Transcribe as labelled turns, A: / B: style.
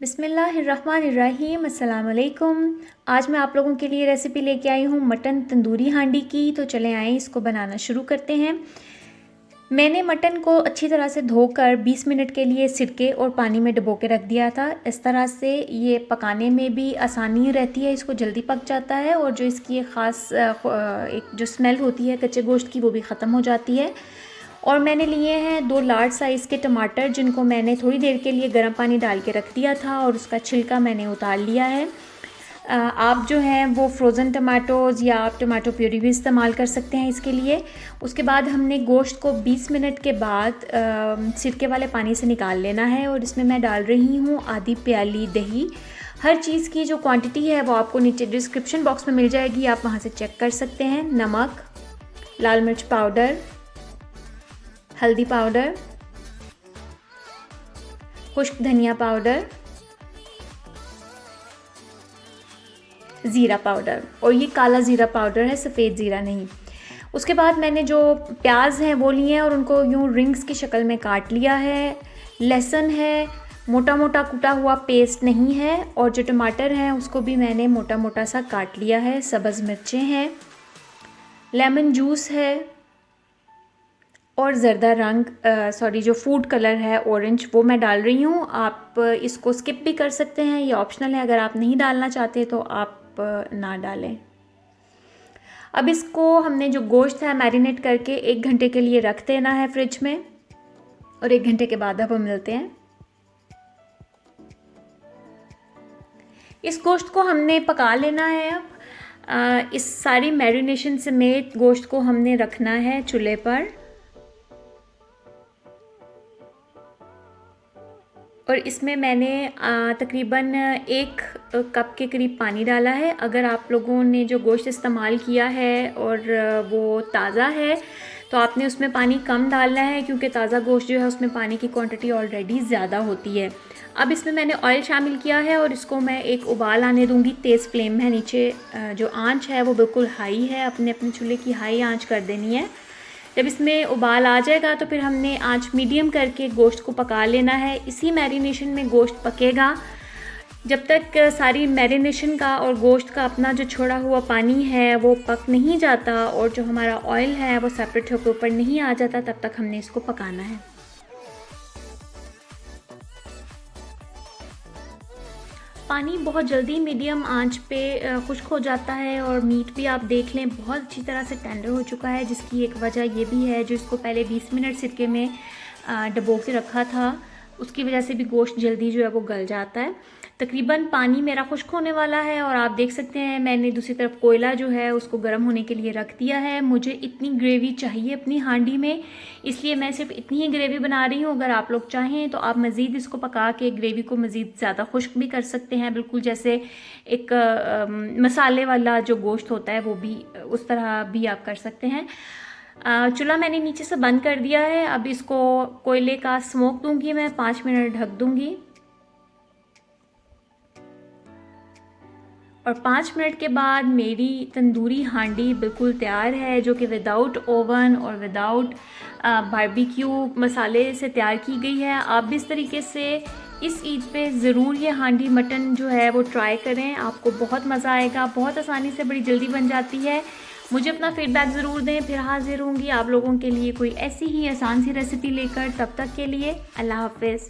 A: बिस्मिल्लाहिर्रहमानिर्रहीम, अस्सलाम वालेकुम। आज मैं आप लोगों के लिए रेसिपी लेके आई हूँ मटन तंदूरी हांडी की। तो चलें आएँ इसको बनाना शुरू करते हैं। मैंने मटन को अच्छी तरह से धोकर 20 मिनट के लिए सिरके और पानी में डुबो के रख दिया था। इस तरह से ये पकाने में भी आसानी रहती है, इसको जल्दी पक जाता है और जो इसकी एक ख़ास एक जो स्मेल होती है कच्चे गोश्त की वो भी ख़त्म हो जाती है। और मैंने लिए हैं 2 लार्ज साइज़ के टमाटर, जिनको मैंने थोड़ी देर के लिए गर्म पानी डाल के रख दिया था और उसका छिलका मैंने उतार लिया है। आप जो हैं वो फ्रोज़न टमाटोज़ या आप टमाटो प्यूरी भी इस्तेमाल कर सकते हैं इसके लिए। उसके बाद हमने गोश्त को 20 मिनट के बाद सिरके वाले पानी से निकाल लेना है और इसमें मैं डाल रही हूँ आधी प्याली दही। हर चीज़ की जो क्वांटिटी है वो आपको नीचे डिस्क्रिप्शन बॉक्स में मिल जाएगी, आप वहाँ से चेक कर सकते हैं। नमक, लाल मिर्च पाउडर, हल्दी पाउडर, खुश्क धनिया पाउडर, ज़ीरा पाउडर, और ये काला ज़ीरा पाउडर है, सफ़ेद ज़ीरा नहीं। उसके बाद मैंने जो प्याज हैं वो लिए हैं और उनको यूँ रिंग्स की शक्ल में काट लिया है। लहसुन है, मोटा मोटा कूटा हुआ पेस्ट नहीं है, और जो टमाटर हैं उसको भी मैंने मोटा मोटा सा काट लिया है। सब्ज़ मिर्चें हैं, लेमन जूस है, और ज़र्दा रंग जो फूड कलर है ऑरेंज, वो मैं डाल रही हूँ। आप इसको स्किप भी कर सकते हैं, ये ऑप्शनल है। अगर आप नहीं डालना चाहते तो आप ना डालें। अब इसको हमने जो गोश्त है मैरिनेट करके 1 घंटे के लिए रख देना है फ्रिज में, और 1 घंटे के बाद अब हम मिलते हैं। इस गोश्त को हमने पका लेना है। अब इस सारी मैरिनेशन समेत गोश्त को हमने रखना है चूल्हे पर, और इसमें मैंने तकरीबन 1 कप के करीब पानी डाला है। अगर आप लोगों ने जो गोश्त इस्तेमाल किया है और वो ताज़ा है तो आपने उसमें पानी कम डालना है, क्योंकि ताज़ा गोश्त जो है उसमें पानी की क्वांटिटी ऑलरेडी ज़्यादा होती है। अब इसमें मैंने ऑयल शामिल किया है और इसको मैं एक उबाल आने दूंगी। तेज़ फ्लेम है, नीचे जो आंच है वो बिल्कुल हाई है, अपने अपने चूल्हे की हाई आंच कर देनी है। जब इसमें उबाल आ जाएगा तो फिर हमने आंच मीडियम करके गोश्त को पका लेना है। इसी मैरिनेशन में गोश्त पकेगा जब तक सारी मैरिनेशन का और गोश्त का अपना जो छोड़ा हुआ पानी है वो पक नहीं जाता और जो हमारा ऑयल है वो सेपरेट होकर ऊपर नहीं आ जाता, तब तक हमने इसको पकाना है। पानी बहुत जल्दी मीडियम आंच पे खुश्क हो जाता है, और मीट भी आप देख लें बहुत अच्छी तरह से टेंडर हो चुका है, जिसकी एक वजह ये भी है जो इसको पहले 20 मिनट सिरके में डुबो के रखा था, उसकी वजह से भी गोश्त जल्दी जो है वो गल जाता है। तकरीबन पानी मेरा खुश्क होने वाला है और आप देख सकते हैं मैंने दूसरी तरफ कोयला जो है उसको गर्म होने के लिए रख दिया है। मुझे इतनी ग्रेवी चाहिए अपनी हांडी में, इसलिए मैं सिर्फ इतनी ही ग्रेवी बना रही हूँ। अगर आप लोग चाहें तो आप मज़ीद इसको पका के ग्रेवी को मज़ीद ज़्यादा खुश्क भी कर सकते हैं, बिल्कुल जैसे एक मसाले वाला जो गोश्त होता है वो भी उस तरह भी आप कर सकते हैं। चूल्हा मैंने नीचे से बंद कर दिया है। अब इसको कोयले का स्मोक दूंगी मैं, 5 मिनट ढक दूंगी, और 5 मिनट के बाद मेरी तंदूरी हांडी बिल्कुल तैयार है, जो कि विदाउट ओवन और विदाउट बारबेक्यू मसाले से तैयार की गई है। आप भी इस तरीके से इस ईद पे ज़रूर ये हांडी मटन जो है वो ट्राई करें, आपको बहुत मज़ा आएगा। बहुत आसानी से बड़ी जल्दी बन जाती है। मुझे अपना फीडबैक ज़रूर दें, फिर हाजिर होंगी आप लोगों के लिए कोई ऐसी ही आसान सी रेसिपी लेकर। तब तक के लिए अल्लाह हाफ़िज़।